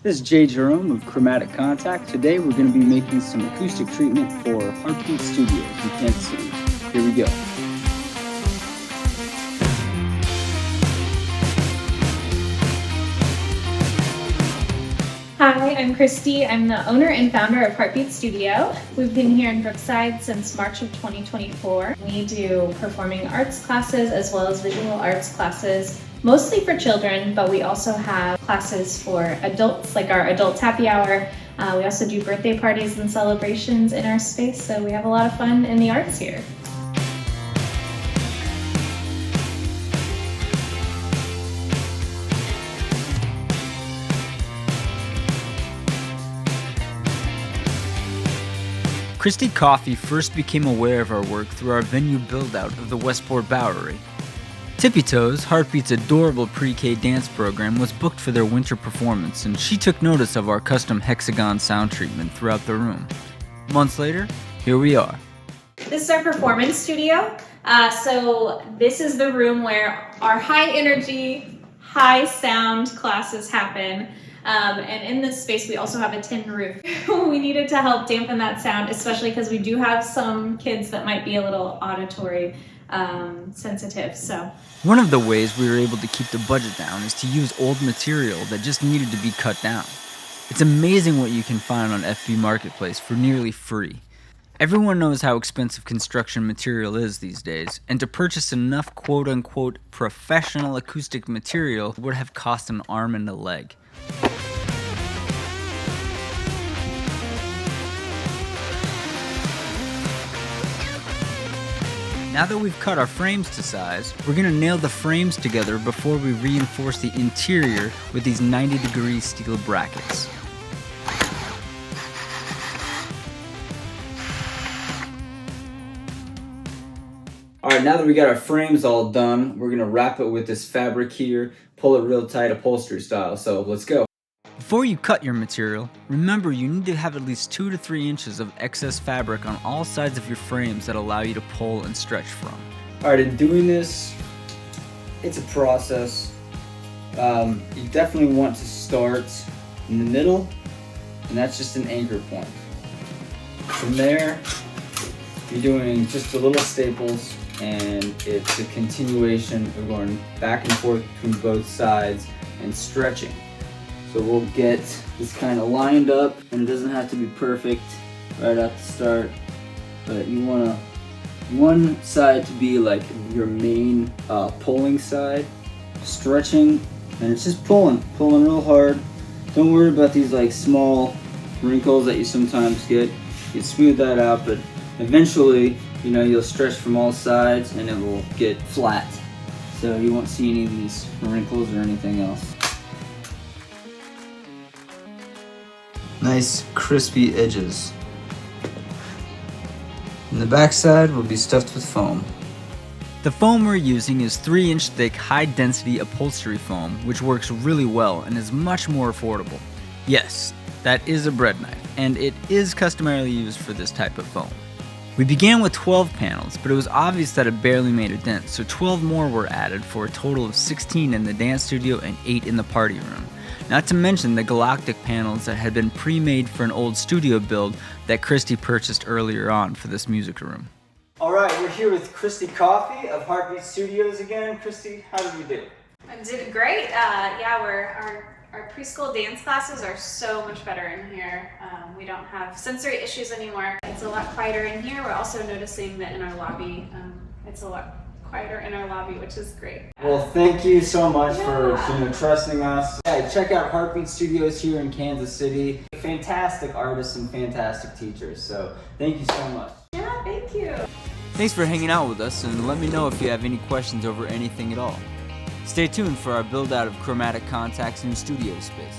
This is Jay Jerome of Chromatic Contact. Today we're going to be making some acoustic treatment for Heartbeat Studios in Kansas City. Here we go. Hi, I'm Christi. I'm the owner and founder of Heartbeat Studio. We've been here in Brookside since March of 2024. We do performing arts classes as well as visual arts classes, mostly for children, but we also have classes for adults, like our adult happy hour. We also do birthday parties and celebrations in our space, so we have a lot of fun in the arts here. Christi Coffey first became aware of our work through our venue build-out of the Westport Bowery. Tippy Toes, Heartbeat's adorable pre-K dance program, was booked for their winter performance, and she took notice of our custom hexagon sound treatment throughout the room. Months later, here we are. This is our performance studio. So this is the room where our high energy, high sound classes happen. And in this space, we also have a tin roof. We needed to help dampen that sound, especially because we do have some kids that might be a little auditory sensitive. So one of the ways we were able to keep the budget down is to use old material that just needed to be cut down. It's amazing what you can find on FB Marketplace for nearly free. Everyone knows how expensive construction material is these days, and to purchase enough quote-unquote professional acoustic material would have cost an arm and a leg. Now that we've cut our frames to size, we're going to nail the frames together before we reinforce the interior with these 90-degree steel brackets. Alright, now that we got our frames all done, we're going to wrap it with this fabric here, pull it real tight upholstery style, so let's go. Before you cut your material, remember you need to have at least 2 to 3 inches of excess fabric on all sides of your frames that allow you to pull and stretch from. Alright, in doing this, it's a process. You definitely want to start in the middle, and that's just an anchor point. From there, you're doing just a little staples, and it's a continuation of going back and forth between both sides and stretching. So we'll get this kind of lined up, and it doesn't have to be perfect right at the start, but you want one side to be like your main pulling side, stretching, and it's just pulling real hard. Don't worry about these like small wrinkles that you sometimes get. You smooth that out, but eventually, you'll stretch from all sides and it will get flat. So you won't see any of these wrinkles or anything else. Nice crispy edges. And the back side will be stuffed with foam. The foam we're using is 3-inch thick, high-density upholstery foam, which works really well and is much more affordable. Yes, that is a bread knife, and it is customarily used for this type of foam. We began with 12 panels, but it was obvious that it barely made a dent, so 12 more were added for a total of 16 in the dance studio and 8 in the party room. Not to mention the galactic panels that had been pre-made for an old studio build that Christi purchased earlier on for this music room. Alright, we're here with Christi Coffey of Heartbeat Studios again. Christi, how did we do? I did great. Our preschool dance classes are so much better in here. We don't have sensory issues anymore. It's a lot quieter in here. We're also noticing that in our lobby, it's a lot quieter in our lobby, which is great. Well, thank you so much for trusting us. Yeah, check out Heartbeat Studios here in Kansas City. Fantastic artists and fantastic teachers, so thank you so much. Yeah, thank you. Thanks for hanging out with us, and let me know if you have any questions over anything at all. Stay tuned for our build-out of Chromatic Contact's new studio space.